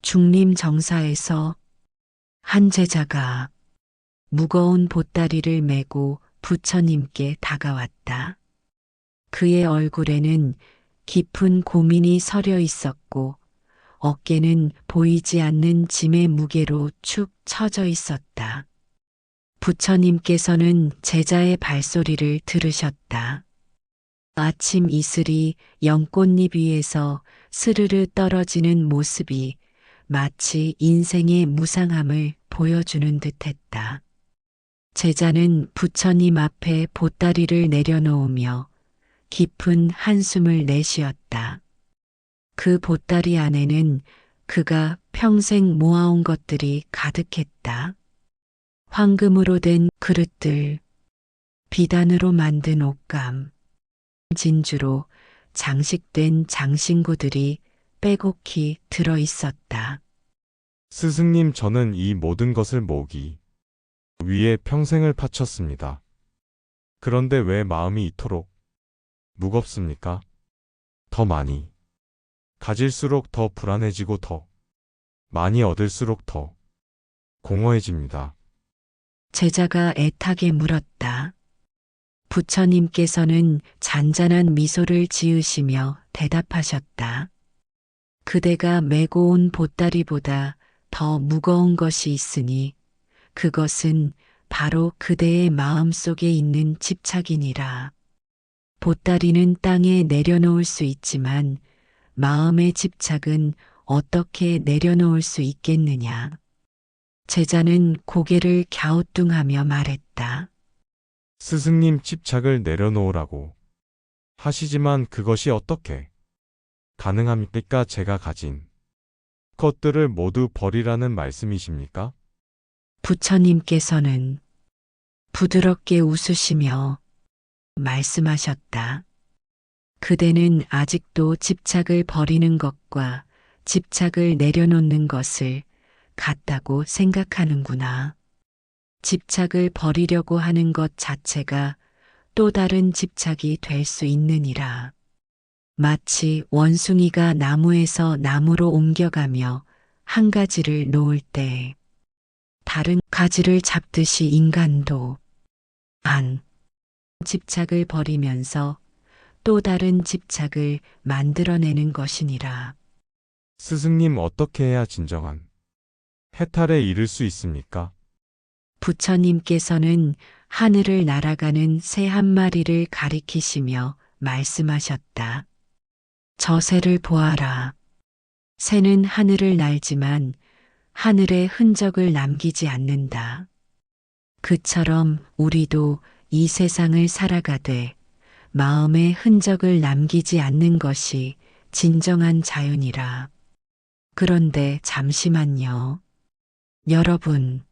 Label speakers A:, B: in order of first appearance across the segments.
A: 중림정사에서 한 제자가 무거운 보따리를 메고 부처님께 다가왔다. 그의 얼굴에는 깊은 고민이 서려 있었고 어깨는 보이지 않는 짐의 무게로 축 처져 있었다. 부처님께서는 제자의 발소리를 들으셨다. 아침 이슬이 연꽃잎 위에서 스르르 떨어지는 모습이 마치 인생의 무상함을 보여주는 듯했다. 제자는 부처님 앞에 보따리를 내려놓으며 깊은 한숨을 내쉬었다. 그 보따리 안에는 그가 평생 모아온 것들이 가득했다. 황금으로 된 그릇들, 비단으로 만든 옷감, 진주로 장식된 장신구들이 빼곡히 들어 있었다.
B: 스승님, 저는 이 모든 것을 모으기 위해 평생을 바쳤습니다. 그런데 왜 마음이 이토록 무겁습니까? 더 많이 가질수록 더 불안해지고 더 많이 얻을수록 더 공허해집니다.
A: 제자가 애타게 물었다. 부처님께서는 잔잔한 미소를 지으시며 대답하셨다. 그대가 메고 온 보따리보다 더 무거운 것이 있으니 그것은 바로 그대의 마음 속에 있는 집착이니라. 보따리는 땅에 내려놓을 수 있지만 마음의 집착은 어떻게 내려놓을 수 있겠느냐. 제자는 고개를 갸우뚱하며 말했다.
B: 스승님, 집착을 내려놓으라고 하시지만 그것이 어떻게 가능합니까? 제가 가진 것들을 모두 버리라는 말씀이십니까?
A: 부처님께서는 부드럽게 웃으시며 말씀하셨다. 그대는 아직도 집착을 버리는 것과 집착을 내려놓는 것을 같다고 생각하는구나. 집착을 버리려고 하는 것 자체가 또 다른 집착이 될 수 있느니라. 마치 원숭이가 나무에서 나무로 옮겨가며 한 가지를 놓을 때 다른 가지를 잡듯이 인간도 한 집착을 버리면서 또 다른 집착을 만들어내는 것이니라.
B: 스승님, 어떻게 해야 진정한 해탈에 이를 수 있습니까?
A: 부처님께서는 하늘을 날아가는 새 한 마리를 가리키시며 말씀하셨다. 저 새를 보아라. 새는 하늘을 날지만 하늘의 흔적을 남기지 않는다. 그처럼 우리도 이 세상을 살아가되 마음의 흔적을 남기지 않는 것이 진정한 자연이라. 그런데 잠시만요. 여러분,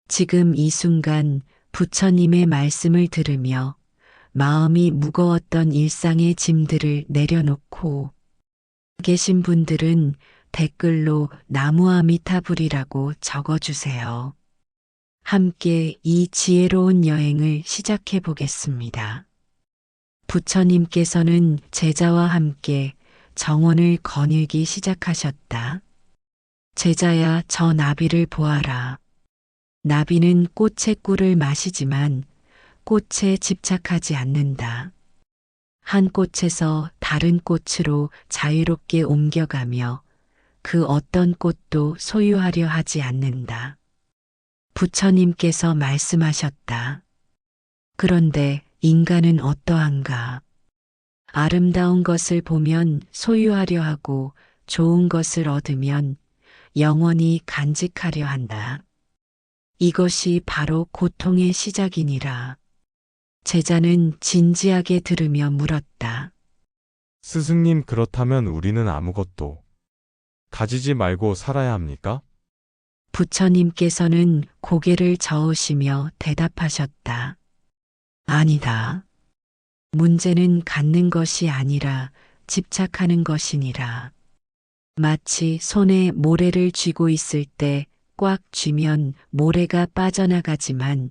A: 지금 이 순간 부처님의 말씀을 들으며 마음이 무거웠던 일상의 짐들을 내려놓고 계신 분들은 댓글로 나무아미타불이라고 적어주세요. 함께 이 지혜로운 여행을 시작해 보겠습니다. 부처님께서는 제자와 함께 정원을 거닐기 시작하셨다. 제자야, 저 나비를 보아라. 나비는 꽃의 꿀을 마시지만 꽃에 집착하지 않는다. 한 꽃에서 다른 꽃으로 자유롭게 옮겨가며 그 어떤 꽃도 소유하려 하지 않는다. 부처님께서 말씀하셨다. 그런데 인간은 어떠한가? 아름다운 것을 보면 소유하려 하고 좋은 것을 얻으면 영원히 간직하려 한다. 이것이 바로 고통의 시작이니라. 제자는 진지하게 들으며 물었다.
B: 스승님, 그렇다면 우리는 아무것도 가지지 말고 살아야 합니까?
A: 부처님께서는 고개를 저으시며 대답하셨다. 아니다. 문제는 갖는 것이 아니라 집착하는 것이니라. 마치 손에 모래를 쥐고 있을 때 꽉 쥐면 모래가 빠져나가지만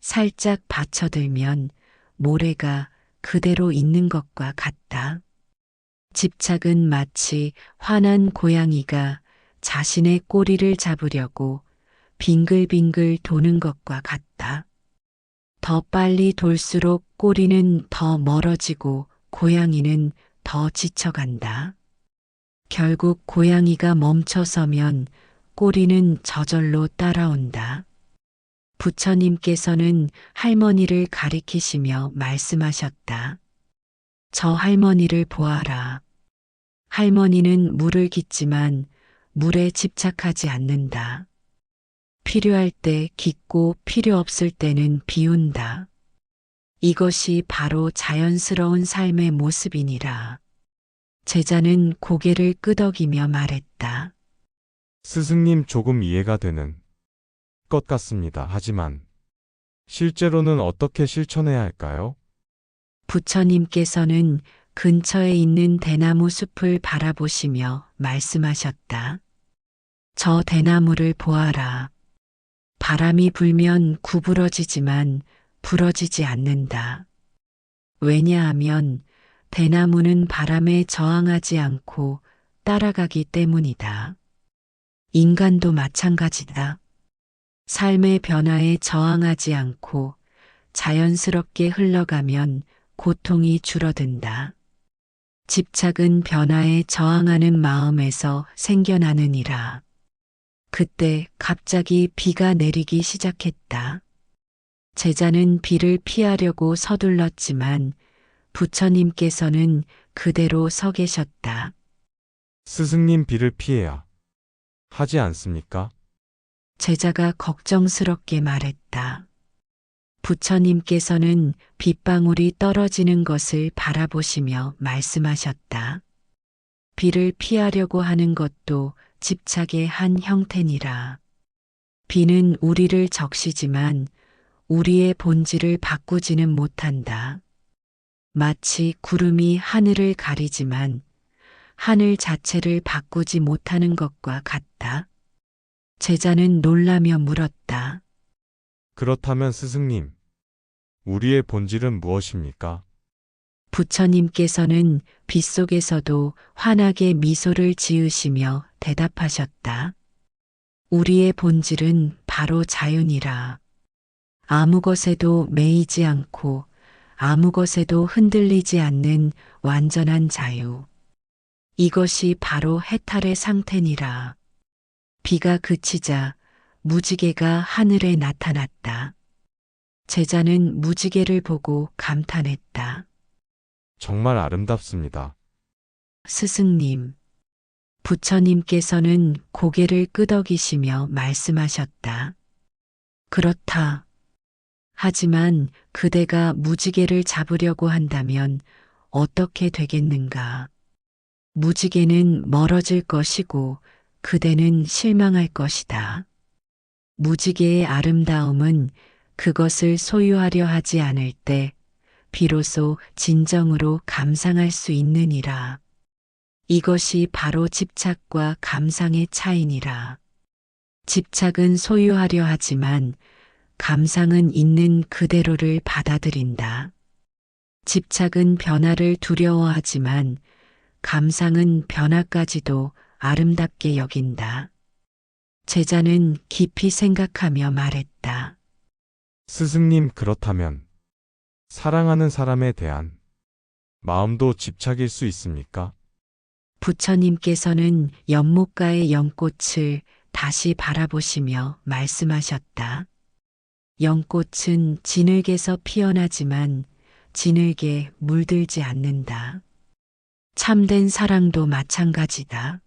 A: 살짝 받쳐들면 모래가 그대로 있는 것과 같다. 집착은 마치 화난 고양이가 자신의 꼬리를 잡으려고 빙글빙글 도는 것과 같다. 더 빨리 돌수록 꼬리는 더 멀어지고 고양이는 더 지쳐간다. 결국 고양이가 멈춰서면 꼬리는 저절로 따라온다. 부처님께서는 할머니를 가리키시며 말씀하셨다. 저 할머니를 보아라. 할머니는 물을 깃지만 물에 집착하지 않는다. 필요할 때 깃고 필요 없을 때는 비운다. 이것이 바로 자연스러운 삶의 모습이니라. 제자는 고개를 끄덕이며 말했다.
B: 스승님 조금 이해가 되는 것 같습니다. 하지만 실제로는 어떻게 실천해야 할까요?
A: 부처님께서는 근처에 있는 대나무 숲을 바라보시며 말씀하셨다. 저 대나무를 보아라. 바람이 불면 구부러지지만 부러지지 않는다. 왜냐하면 대나무는 바람에 저항하지 않고 따라가기 때문이다. 인간도 마찬가지다. 삶의 변화에 저항하지 않고 자연스럽게 흘러가면 고통이 줄어든다. 집착은 변화에 저항하는 마음에서 생겨나느니라. 그때 갑자기 비가 내리기 시작했다. 제자는 비를 피하려고 서둘렀지만 부처님께서는 그대로 서 계셨다.
B: 스승님 비를 피해야 하지 않습니까?
A: 제자가 걱정스럽게 말했다. 부처님께서는 빗방울이 떨어지는 것을 바라보시며 말씀하셨다. 비를 피하려고 하는 것도 집착의 한 형태니라. 비는 우리를 적시지만 우리의 본질을 바꾸지는 못한다. 마치 구름이 하늘을 가리지만 하늘 자체를 바꾸지 못하는 것과 같다. 제자는 놀라며 물었다.
B: 그렇다면 스승님, 우리의 본질은 무엇입니까?
A: 부처님께서는 빗속에서도 환하게 미소를 지으시며 대답하셨다. 우리의 본질은 바로 자윤이라. 아무 것에도 매이지 않고 아무 것에도 흔들리지 않는 완전한 자유. 이것이 바로 해탈의 상태니라. 비가 그치자 무지개가 하늘에 나타났다. 제자는 무지개를 보고 감탄했다.
B: 정말 아름답습니다.
A: 스승님, 부처님께서는 고개를 끄덕이시며 말씀하셨다. 그렇다. 하지만 그대가 무지개를 잡으려고 한다면 어떻게 되겠는가? 무지개는 멀어질 것이고 그대는 실망할 것이다. 무지개의 아름다움은 그것을 소유하려 하지 않을 때 비로소 진정으로 감상할 수 있느니라. 이것이 바로 집착과 감상의 차이니라. 집착은 소유하려 하지만 감상은 있는 그대로를 받아들인다. 집착은 변화를 두려워하지만 감상은 변화까지도 아름답게 여긴다. 제자는 깊이 생각하며 말했다.
B: 스승님, 그렇다면 사랑하는 사람에 대한 마음도 집착일 수 있습니까?
A: 부처님께서는 연못가의 연꽃을 다시 바라보시며 말씀하셨다. 연꽃은 진흙에서 피어나지만 진흙에 물들지 않는다. 참된 사랑도 마찬가지다.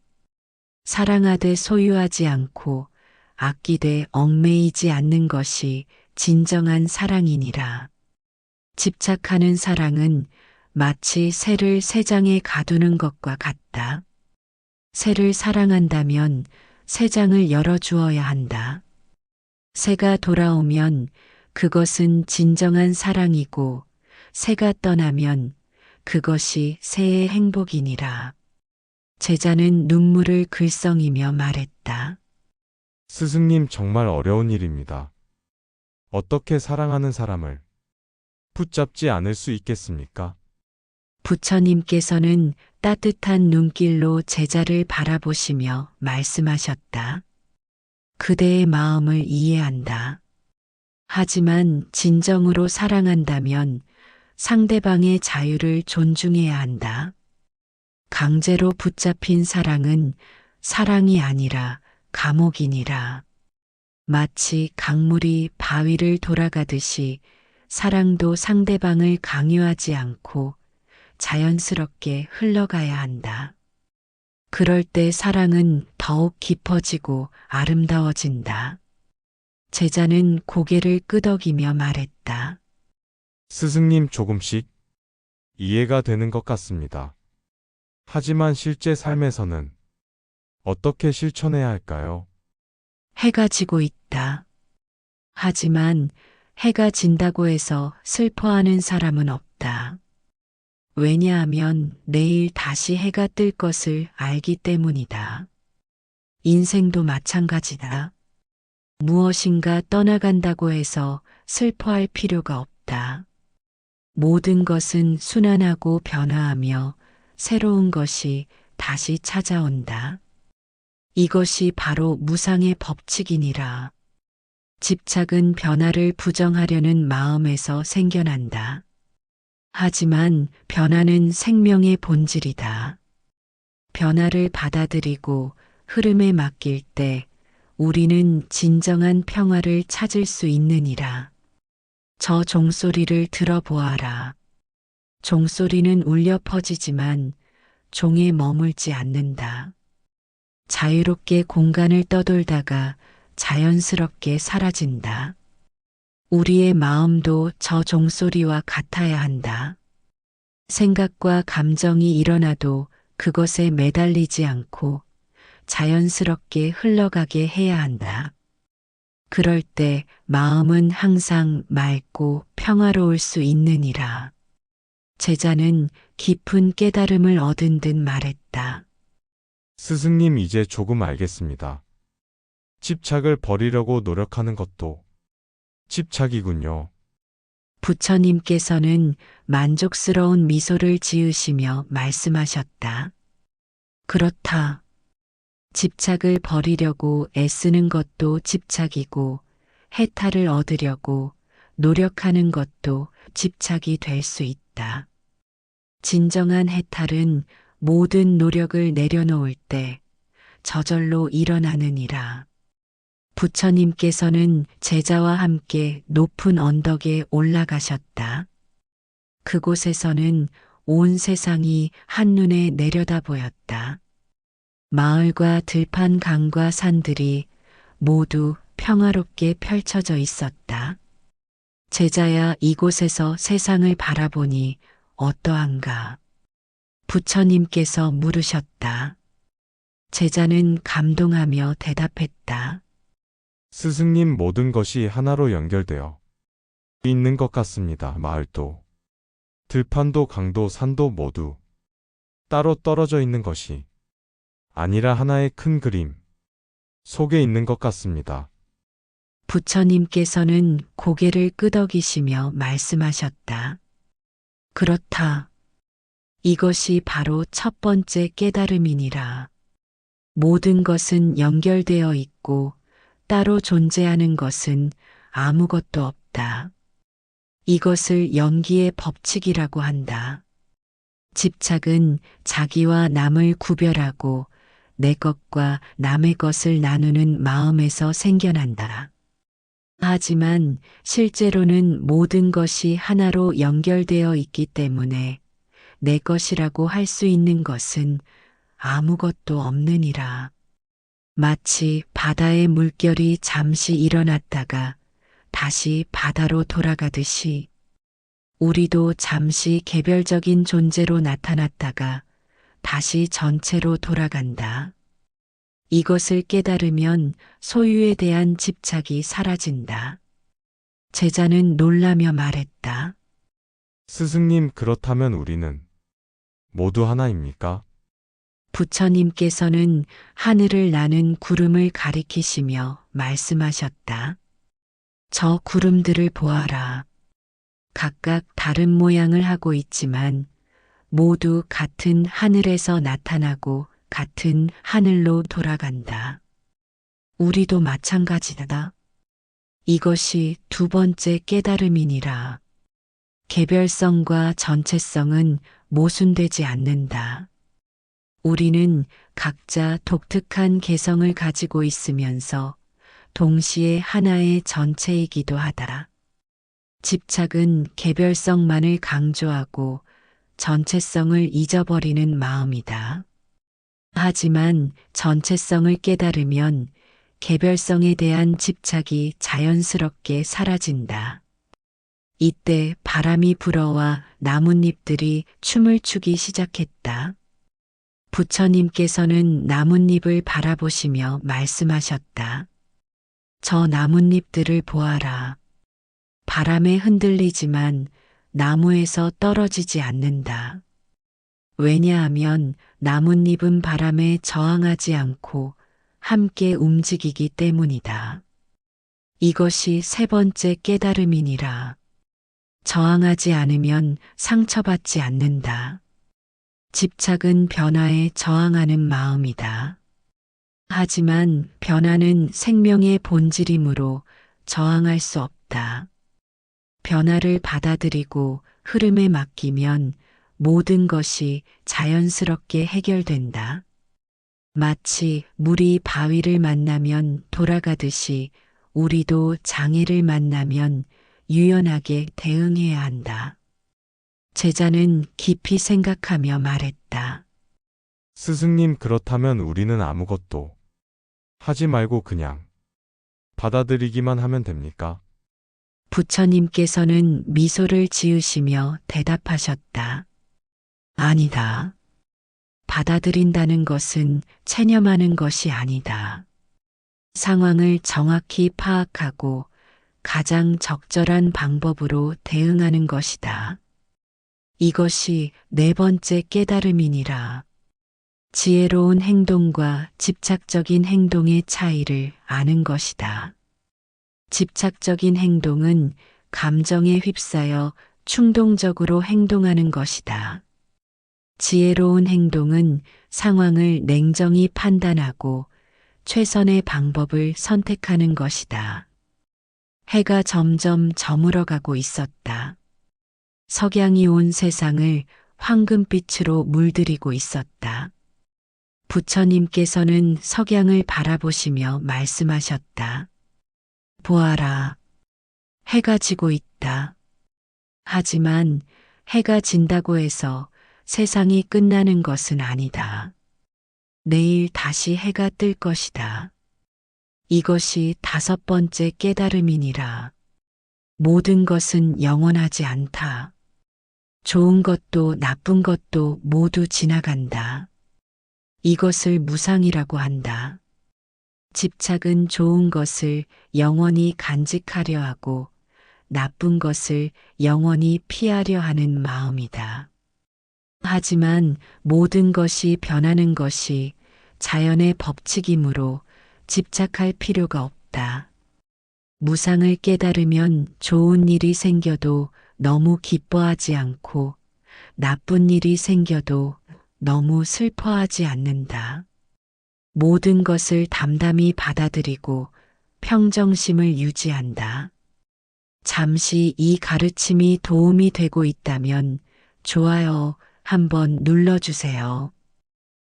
A: 사랑하되 소유하지 않고 아끼되 얽매이지 않는 것이 진정한 사랑이니라. 집착하는 사랑은 마치 새를 새장에 가두는 것과 같다. 새를 사랑한다면 새장을 열어주어야 한다. 새가 돌아오면 그것은 진정한 사랑이고 새가 떠나면 그것이 새의 행복이니라. 제자는 눈물을 글썽이며 말했다.
B: 스승님, 정말 어려운 일입니다. 어떻게 사랑하는 사람을 붙잡지 않을 수 있겠습니까?
A: 부처님께서는 따뜻한 눈길로 제자를 바라보시며 말씀하셨다. 그대의 마음을 이해한다. 하지만 진정으로 사랑한다면 상대방의 자유를 존중해야 한다. 강제로 붙잡힌 사랑은 사랑이 아니라 감옥이니라. 마치 강물이 바위를 돌아가듯이 사랑도 상대방을 강요하지 않고 자연스럽게 흘러가야 한다. 그럴 때 사랑은 더욱 깊어지고 아름다워진다. 제자는 고개를 끄덕이며 말했다.
B: 스승님 조금씩 이해가 되는 것 같습니다. 하지만 실제 삶에서는 어떻게 실천해야 할까요?
A: 해가 지고 있다. 하지만 해가 진다고 해서 슬퍼하는 사람은 없다. 왜냐하면 내일 다시 해가 뜰 것을 알기 때문이다. 인생도 마찬가지다. 무엇인가 떠나간다고 해서 슬퍼할 필요가 없다. 모든 것은 순환하고 변화하며 새로운 것이 다시 찾아온다. 이것이 바로 무상의 법칙이니라. 집착은 변화를 부정하려는 마음에서 생겨난다. 하지만 변화는 생명의 본질이다. 변화를 받아들이고 흐름에 맡길 때 우리는 진정한 평화를 찾을 수 있느니라. 저 종소리를 들어보아라. 종소리는 울려 퍼지지만 종에 머물지 않는다. 자유롭게 공간을 떠돌다가 자연스럽게 사라진다. 우리의 마음도 저 종소리와 같아야 한다. 생각과 감정이 일어나도 그것에 매달리지 않고 자연스럽게 흘러가게 해야 한다. 그럴 때 마음은 항상 맑고 평화로울 수 있느니라. 제자는 깊은 깨달음을 얻은 듯 말했다.
B: 스승님 이제 조금 알겠습니다. 집착을 버리려고 노력하는 것도 집착이군요.
A: 부처님께서는 만족스러운 미소를 지으시며 말씀하셨다. 그렇다. 집착을 버리려고 애쓰는 것도 집착이고 해탈을 얻으려고 노력하는 것도 집착이 될 수 있다. 진정한 해탈은 모든 노력을 내려놓을 때 저절로 일어나느니라. 부처님께서는 제자와 함께 높은 언덕에 올라가셨다. 그곳에서는 온 세상이 한눈에 내려다 보였다. 마을과 들판 강과 산들이 모두 평화롭게 펼쳐져 있었다. 제자야 이곳에서 세상을 바라보니 어떠한가? 부처님께서 물으셨다. 제자는 감동하며 대답했다.
B: 스승님 모든 것이 하나로 연결되어 있는 것 같습니다. 마을도, 들판도, 강도, 산도 모두 따로 떨어져 있는 것이 아니라 하나의 큰 그림 속에 있는 것 같습니다.
A: 부처님께서는 고개를 끄덕이시며 말씀하셨다. 그렇다. 이것이 바로 첫 번째 깨달음이니라. 모든 것은 연결되어 있고 따로 존재하는 것은 아무것도 없다. 이것을 연기의 법칙이라고 한다. 집착은 자기와 남을 구별하고 내 것과 남의 것을 나누는 마음에서 생겨난다. 하지만 실제로는 모든 것이 하나로 연결되어 있기 때문에 내 것이라고 할 수 있는 것은 아무것도 없느니라. 마치 바다의 물결이 잠시 일어났다가 다시 바다로 돌아가듯이 우리도 잠시 개별적인 존재로 나타났다가 다시 전체로 돌아간다. 이것을 깨달으면 소유에 대한 집착이 사라진다. 제자는 놀라며 말했다.
B: 스승님 그렇다면 우리는 모두 하나입니까?
A: 부처님께서는 하늘을 나는 구름을 가리키시며 말씀하셨다. 저 구름들을 보아라. 각각 다른 모양을 하고 있지만 모두 같은 하늘에서 나타나고 같은 하늘로 돌아간다. 우리도 마찬가지다. 이것이 두 번째 깨달음이니라. 개별성과 전체성은 모순되지 않는다. 우리는 각자 독특한 개성을 가지고 있으면서 동시에 하나의 전체이기도 하다. 집착은 개별성만을 강조하고 전체성을 잊어버리는 마음이다. 하지만 전체성을 깨달으면 개별성에 대한 집착이 자연스럽게 사라진다. 이때 바람이 불어와 나뭇잎들이 춤을 추기 시작했다. 부처님께서는 나뭇잎을 바라보시며 말씀하셨다. 저 나뭇잎들을 보아라. 바람에 흔들리지만 나무에서 떨어지지 않는다. 왜냐하면 나뭇잎은 바람에 저항하지 않고 함께 움직이기 때문이다. 이것이 세 번째 깨달음이니라. 저항하지 않으면 상처받지 않는다. 집착은 변화에 저항하는 마음이다. 하지만 변화는 생명의 본질이므로 저항할 수 없다. 변화를 받아들이고 흐름에 맡기면 모든 것이 자연스럽게 해결된다. 마치 물이 바위를 만나면 돌아가듯이 우리도 장애를 만나면 유연하게 대응해야 한다. 제자는 깊이 생각하며 말했다.
B: 스승님, 그렇다면 우리는 아무것도 하지 말고 그냥 받아들이기만 하면 됩니까?
A: 부처님께서는 미소를 지으시며 대답하셨다. 아니다. 받아들인다는 것은 체념하는 것이 아니다. 상황을 정확히 파악하고 가장 적절한 방법으로 대응하는 것이다. 이것이 네 번째 깨달음이니라. 지혜로운 행동과 집착적인 행동의 차이를 아는 것이다. 집착적인 행동은 감정에 휩싸여 충동적으로 행동하는 것이다. 지혜로운 행동은 상황을 냉정히 판단하고 최선의 방법을 선택하는 것이다. 해가 점점 저물어가고 있었다. 석양이 온 세상을 황금빛으로 물들이고 있었다. 부처님께서는 석양을 바라보시며 말씀하셨다. 보아라. 해가 지고 있다. 하지만 해가 진다고 해서 세상이 끝나는 것은 아니다. 내일 다시 해가 뜰 것이다. 이것이 다섯 번째 깨달음이니라. 모든 것은 영원하지 않다. 좋은 것도 나쁜 것도 모두 지나간다. 이것을 무상이라고 한다. 집착은 좋은 것을 영원히 간직하려 하고 나쁜 것을 영원히 피하려 하는 마음이다. 하지만 모든 것이 변하는 것이 자연의 법칙이므로 집착할 필요가 없다. 무상을 깨달으면 좋은 일이 생겨도 너무 기뻐하지 않고 나쁜 일이 생겨도 너무 슬퍼하지 않는다. 모든 것을 담담히 받아들이고 평정심을 유지한다. 잠시 이 가르침이 도움이 되고 있다면 좋아요 한번 눌러주세요.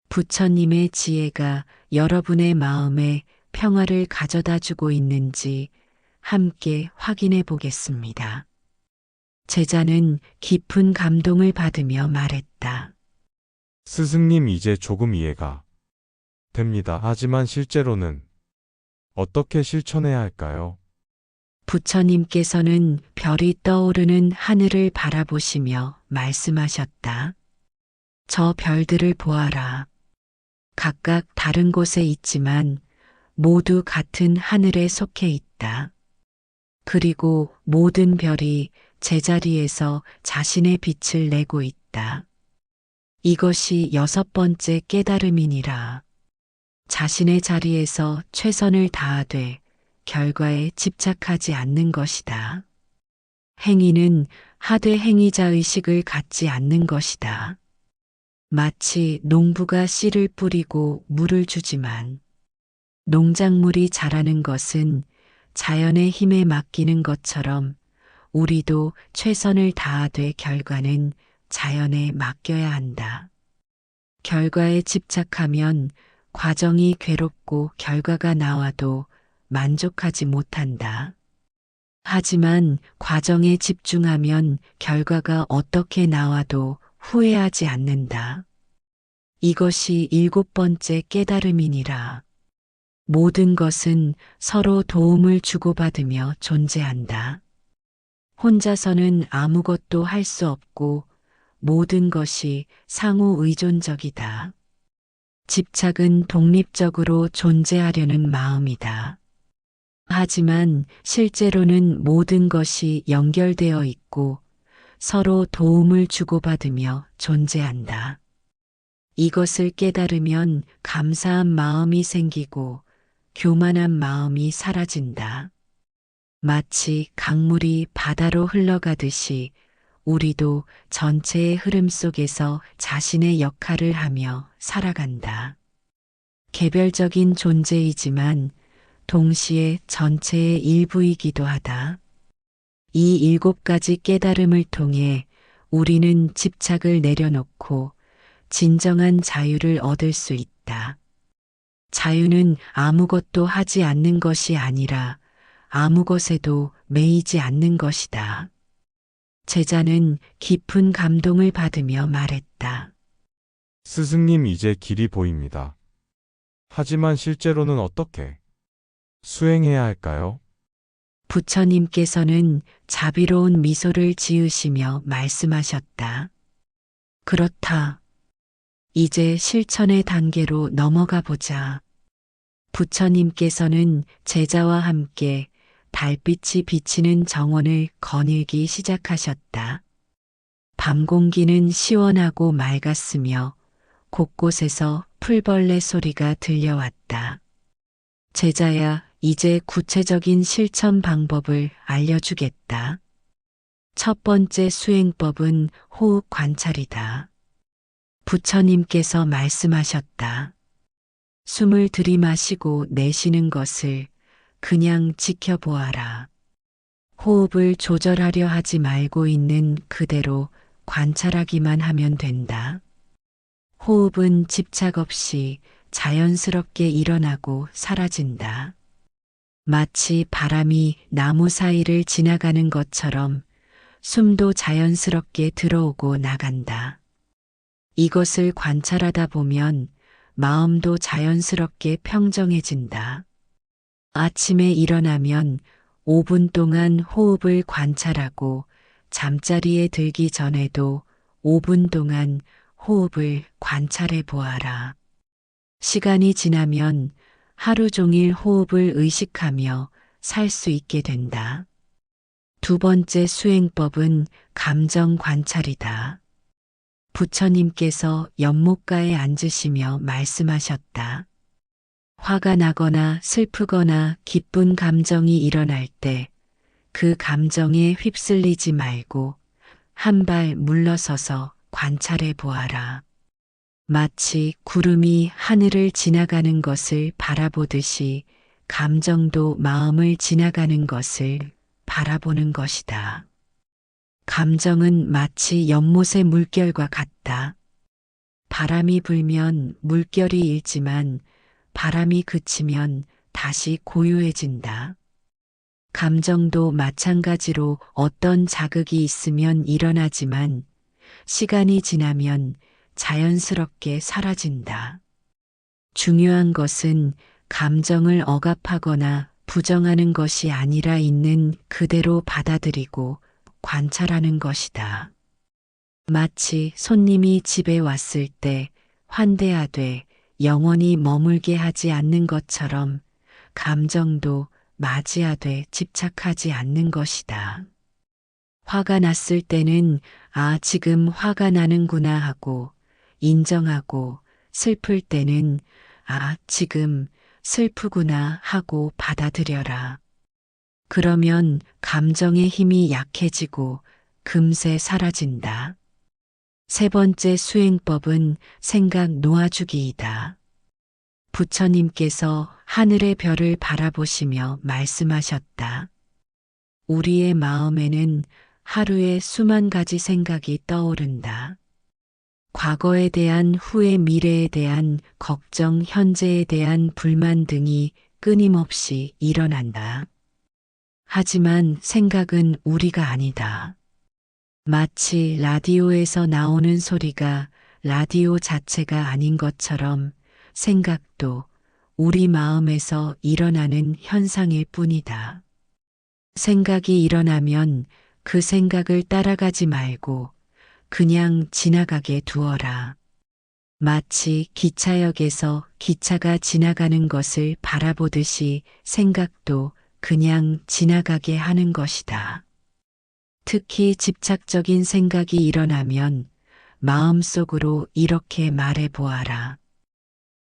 A: 부처님의 지혜가 여러분의 마음에 평화를 가져다 주고 있는지 함께 확인해 보겠습니다. 제자는 깊은 감동을 받으며 말했다.
B: 스승님, 이제 조금 이해가 됩니다. 하지만 실제로는 어떻게 실천해야 할까요?
A: 부처님께서는 별이 떠오르는 하늘을 바라보시며 말씀하셨다. 저 별들을 보아라. 각각 다른 곳에 있지만 모두 같은 하늘에 속해 있다. 그리고 모든 별이 제자리에서 자신의 빛을 내고 있다. 이것이 여섯 번째 깨달음이니라. 자신의 자리에서 최선을 다하되 결과에 집착하지 않는 것이다. 행위는 하되 행위자 의식을 갖지 않는 것이다. 마치 농부가 씨를 뿌리고 물을 주지만 농작물이 자라는 것은 자연의 힘에 맡기는 것처럼 우리도 최선을 다하되 결과는 자연에 맡겨야 한다. 결과에 집착하면 과정이 괴롭고 결과가 나와도 만족하지 못한다. 하지만 과정에 집중하면 결과가 어떻게 나와도 후회하지 않는다. 이것이 7번째 깨달음이니라. 모든 것은 서로 도움을 주고받으며 존재한다. 혼자서는 아무것도 할 수 없고 모든 것이 상호 의존적이다. 집착은 독립적으로 존재하려는 마음이다. 하지만 실제로는 모든 것이 연결되어 있고 서로 도움을 주고받으며 존재한다. 이것을 깨달으면 감사한 마음이 생기고 교만한 마음이 사라진다. 마치 강물이 바다로 흘러가듯이 우리도 전체의 흐름 속에서 자신의 역할을 하며 살아간다. 개별적인 존재이지만 동시에 전체의 일부이기도 하다. 이 7가지 깨달음을 통해 우리는 집착을 내려놓고 진정한 자유를 얻을 수 있다. 자유는 아무것도 하지 않는 것이 아니라 아무 것에도 매이지 않는 것이다. 제자는 깊은 감동을 받으며 말했다.
B: 스승님, 이제 길이 보입니다. 하지만 실제로는 어떻게 수행해야 할까요?
A: 부처님께서는 자비로운 미소를 지으시며 말씀하셨다. 그렇다. 이제 실천의 단계로 넘어가 보자. 부처님께서는 제자와 함께 달빛이 비치는 정원을 거닐기 시작하셨다. 밤 공기는 시원하고 맑았으며 곳곳에서 풀벌레 소리가 들려왔다. 제자야, 이제 구체적인 실천 방법을 알려주겠다. 첫 번째 수행법은 호흡 관찰이다. 부처님께서 말씀하셨다. 숨을 들이마시고 내쉬는 것을 그냥 지켜보아라. 호흡을 조절하려 하지 말고 있는 그대로 관찰하기만 하면 된다. 호흡은 집착 없이 자연스럽게 일어나고 사라진다. 마치 바람이 나무 사이를 지나가는 것처럼 숨도 자연스럽게 들어오고 나간다. 이것을 관찰하다 보면 마음도 자연스럽게 평정해진다. 아침에 일어나면 5분 동안 호흡을 관찰하고 잠자리에 들기 전에도 5분 동안 호흡을 관찰해 보아라. 시간이 지나면 하루 종일 호흡을 의식하며 살 수 있게 된다. 두 번째 수행법은 감정 관찰이다. 부처님께서 연못가에 앉으시며 말씀하셨다. 화가 나거나 슬프거나 기쁜 감정이 일어날 때 그 감정에 휩쓸리지 말고 한 발 물러서서 관찰해 보아라. 마치 구름이 하늘을 지나가는 것을 바라보듯이 감정도 마음을 지나가는 것을 바라보는 것이다. 감정은 마치 연못의 물결과 같다. 바람이 불면 물결이 일지만 바람이 그치면 다시 고요해진다. 감정도 마찬가지로 어떤 자극이 있으면 일어나지만 시간이 지나면 자연스럽게 사라진다. 중요한 것은 감정을 억압하거나 부정하는 것이 아니라 있는 그대로 받아들이고 관찰하는 것이다. 마치 손님이 집에 왔을 때 환대하되 영원히 머물게 하지 않는 것처럼 감정도 맞이하되 집착하지 않는 것이다. 화가 났을 때는 지금 화가 나는구나 하고 인정하고 슬플 때는 지금 슬프구나 하고 받아들여라. 그러면 감정의 힘이 약해지고 금세 사라진다. 세 번째 수행법은 생각 놓아주기이다. 부처님께서 하늘의 별을 바라보시며 말씀하셨다. 우리의 마음에는 하루에 수만 가지 생각이 떠오른다. 과거에 대한, 후의 미래에 대한 걱정, 현재에 대한 불만 등이 끊임없이 일어난다. 하지만 생각은 우리가 아니다. 마치 라디오에서 나오는 소리가 라디오 자체가 아닌 것처럼 생각도 우리 마음에서 일어나는 현상일 뿐이다. 생각이 일어나면 그 생각을 따라가지 말고 그냥 지나가게 두어라. 마치 기차역에서 기차가 지나가는 것을 바라보듯이 생각도 그냥 지나가게 하는 것이다. 특히 집착적인 생각이 일어나면 마음속으로 이렇게 말해 보아라.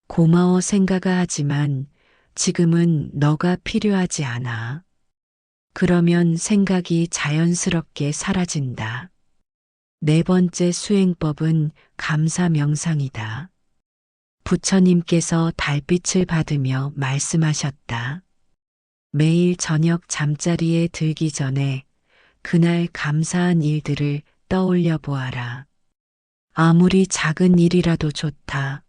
A: 고마워 생각아, 하지만 지금은 너가 필요하지 않아. 그러면 생각이 자연스럽게 사라진다. 네 번째 수행법은 감사 명상이다. 부처님께서 달빛을 받으며 말씀하셨다. 매일 저녁 잠자리에 들기 전에 그날 감사한 일들을 떠올려 보아라. 아무리 작은 일이라도 좋다.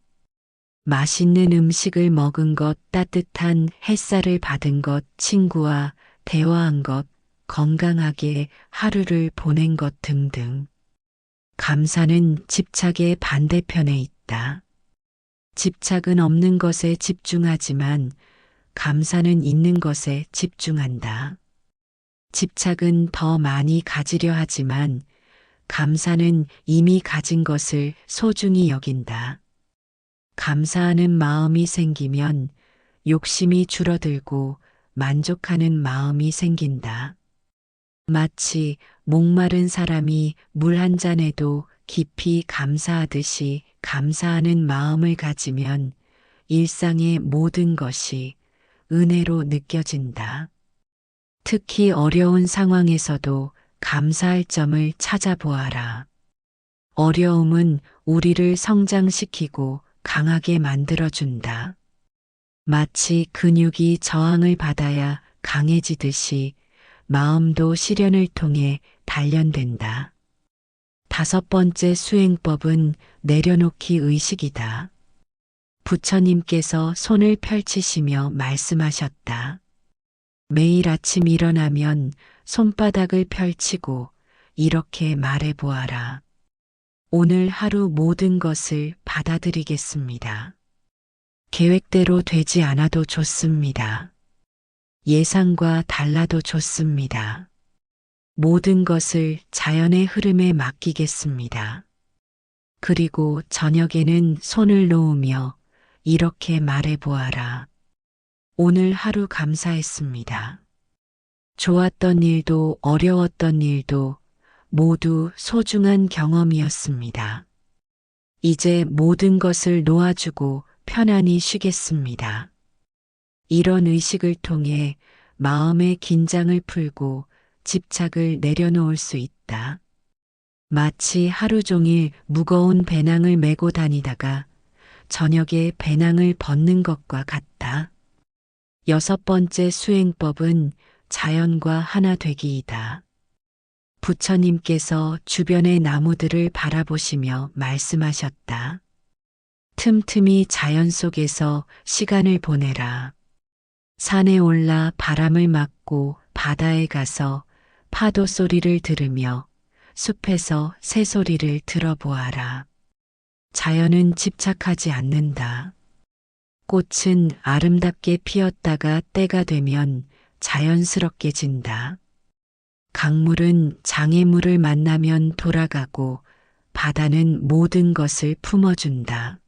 A: 맛있는 음식을 먹은 것, 따뜻한 햇살을 받은 것, 친구와 대화한 것, 건강하게 하루를 보낸 것 등등. 감사는 집착의 반대편에 있다. 집착은 없는 것에 집중하지만 감사는 있는 것에 집중한다. 집착은 더 많이 가지려 하지만 감사는 이미 가진 것을 소중히 여긴다. 감사하는 마음이 생기면 욕심이 줄어들고 만족하는 마음이 생긴다. 마치 목마른 사람이 물 한 잔에도 깊이 감사하듯이 감사하는 마음을 가지면 일상의 모든 것이 은혜로 느껴진다. 특히 어려운 상황에서도 감사할 점을 찾아보아라. 어려움은 우리를 성장시키고 강하게 만들어준다. 마치 근육이 저항을 받아야 강해지듯이 마음도 시련을 통해 단련된다. 다섯 번째 수행법은 내려놓기 의식이다. 부처님께서 손을 펼치시며 말씀하셨다. 매일 아침 일어나면 손바닥을 펼치고 이렇게 말해 보아라. 오늘 하루 모든 것을 받아들이겠습니다. 계획대로 되지 않아도 좋습니다. 예상과 달라도 좋습니다. 모든 것을 자연의 흐름에 맡기겠습니다. 그리고 저녁에는 손을 놓으며 이렇게 말해 보아라. 오늘 하루 감사했습니다. 좋았던 일도 어려웠던 일도 모두 소중한 경험이었습니다. 이제 모든 것을 놓아주고 편안히 쉬겠습니다. 이런 의식을 통해 마음의 긴장을 풀고 집착을 내려놓을 수 있다. 마치 하루 종일 무거운 배낭을 메고 다니다가 저녁에 배낭을 벗는 것과 같다. 여섯 번째 수행법은 자연과 하나 되기이다. 부처님께서 주변의 나무들을 바라보시며 말씀하셨다. 틈틈이 자연 속에서 시간을 보내라. 산에 올라 바람을 맞고 바다에 가서 파도 소리를 들으며 숲에서 새 소리를 들어보아라. 자연은 집착하지 않는다. 꽃은 아름답게 피었다가 때가 되면 자연스럽게 진다. 강물은 장애물을 만나면 돌아가고 바다는 모든 것을 품어준다.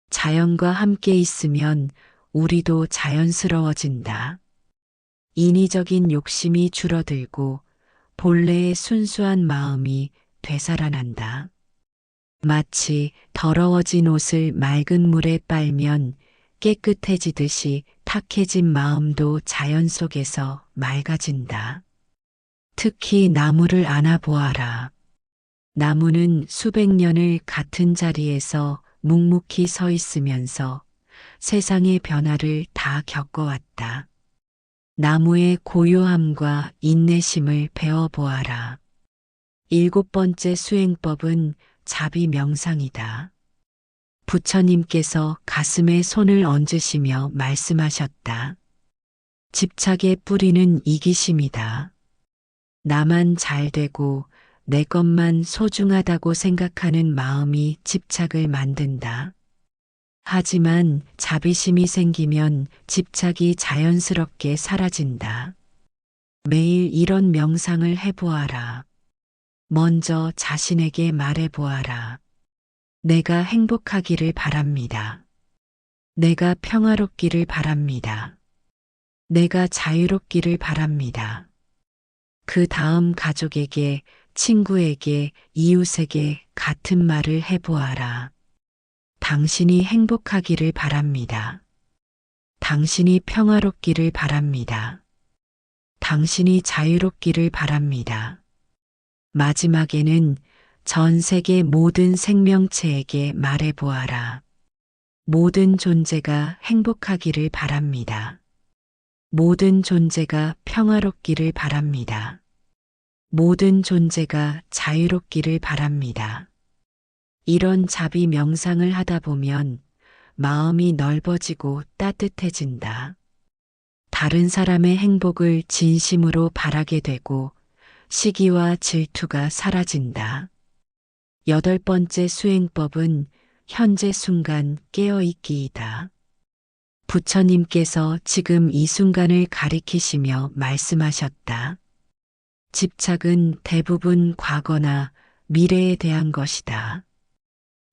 A: 자연과 함께 있으면 우리도 자연스러워진다. 인위적인 욕심이 줄어들고 본래의 순수한 마음이 되살아난다. 마치 더러워진 옷을 맑은 물에 빨면 깨끗해지듯이 탁해진 마음도 자연 속에서 맑아진다. 특히 나무를 안아보아라. 나무는 수백 년을 같은 자리에서 묵묵히 서 있으면서 세상의 변화를 다 겪어왔다. 나무의 고요함과 인내심을 배워보아라. 일곱 번째 수행법은 자비 명상이다. 부처님께서 가슴에 손을 얹으시며 말씀하셨다. 집착의 뿌리는 이기심이다. 나만 잘 되고 내 것만 소중하다고 생각하는 마음이 집착을 만든다. 하지만 자비심이 생기면 집착이 자연스럽게 사라진다. 매일 이런 명상을 해보아라. 먼저 자신에게 말해보아라. 내가 행복하기를 바랍니다. 내가 평화롭기를 바랍니다. 내가 자유롭기를 바랍니다. 그 다음 가족에게, 친구에게, 이웃에게 같은 말을 해보아라. 당신이 행복하기를 바랍니다. 당신이 평화롭기를 바랍니다. 당신이 자유롭기를 바랍니다. 마지막에는 전 세계 모든 생명체에게 말해보아라. 모든 존재가 행복하기를 바랍니다. 모든 존재가 평화롭기를 바랍니다. 모든 존재가 자유롭기를 바랍니다. 이런 자비 명상을 하다 보면 마음이 넓어지고 따뜻해진다. 다른 사람의 행복을 진심으로 바라게 되고 시기와 질투가 사라진다. 여덟 번째 수행법은 현재 순간 깨어있기이다. 부처님께서 지금 이 순간을 가리키시며 말씀하셨다. 집착은 대부분 과거나 미래에 대한 것이다.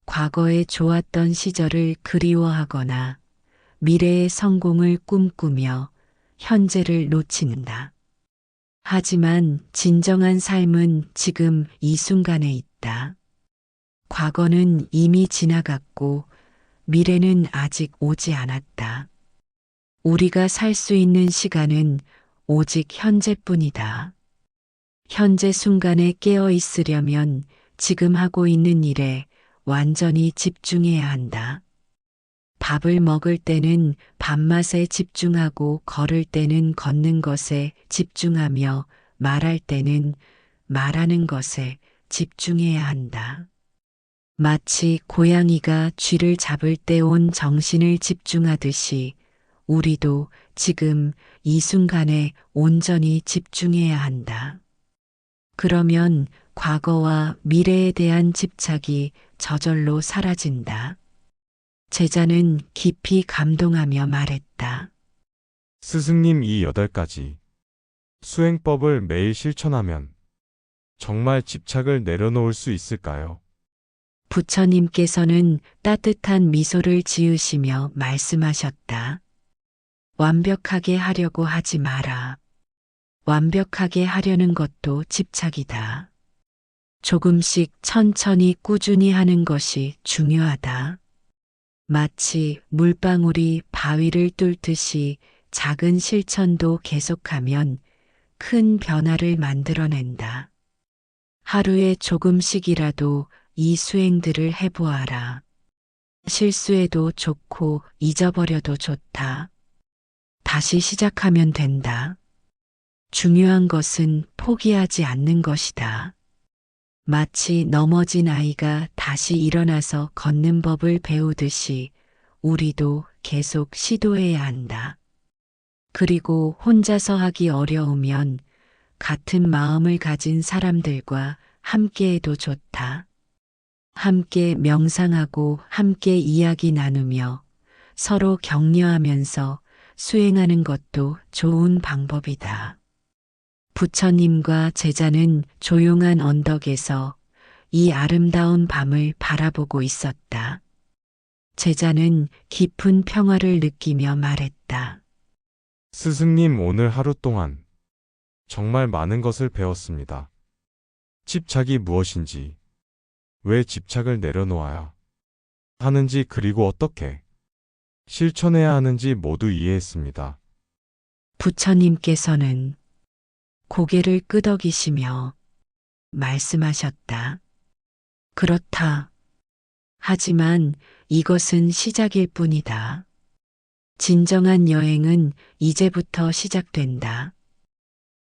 A: 과거에 좋았던 시절을 그리워하거나 미래의 성공을 꿈꾸며 현재를 놓친다. 하지만 진정한 삶은 지금 이 순간에 있다. 과거는 이미 지나갔고 미래는 아직 오지 않았다. 우리가 살 수 있는 시간은 오직 현재뿐이다. 현재 순간에 깨어 있으려면 지금 하고 있는 일에 완전히 집중해야 한다. 밥을 먹을 때는 밥맛에 집중하고 걸을 때는 걷는 것에 집중하며 말할 때는 말하는 것에 집중해야 한다. 마치 고양이가 쥐를 잡을 때 온 정신을 집중하듯이 우리도 지금 이 순간에 온전히 집중해야 한다. 그러면 과거와 미래에 대한 집착이 저절로 사라진다. 제자는 깊이 감동하며 말했다.
B: 스승님, 이 8가지 수행법을 매일 실천하면 정말 집착을 내려놓을 수 있을까요?
A: 부처님께서는 따뜻한 미소를 지으시며 말씀하셨다. 완벽하게 하려고 하지 마라. 완벽하게 하려는 것도 집착이다. 조금씩 천천히 꾸준히 하는 것이 중요하다. 마치 물방울이 바위를 뚫듯이 작은 실천도 계속하면 큰 변화를 만들어낸다. 하루에 조금씩이라도 이 수행들을 해보아라. 실수해도 좋고 잊어버려도 좋다. 다시 시작하면 된다. 중요한 것은 포기하지 않는 것이다. 마치 넘어진 아이가 다시 일어나서 걷는 법을 배우듯이 우리도 계속 시도해야 한다. 그리고 혼자서 하기 어려우면 같은 마음을 가진 사람들과 함께해도 좋다. 함께 명상하고 함께 이야기 나누며 서로 격려하면서 수행하는 것도 좋은 방법이다. 부처님과 제자는 조용한 언덕에서 이 아름다운 밤을 바라보고 있었다. 제자는 깊은 평화를 느끼며 말했다.
B: 스승님, 오늘 하루 동안 정말 많은 것을 배웠습니다. 집착이 무엇인지, 왜 집착을 내려놓아야 하는지, 그리고 어떻게 실천해야 하는지 모두 이해했습니다.
A: 부처님께서는 고개를 끄덕이시며 말씀하셨다. 그렇다. 하지만 이것은 시작일 뿐이다. 진정한 여행은 이제부터 시작된다.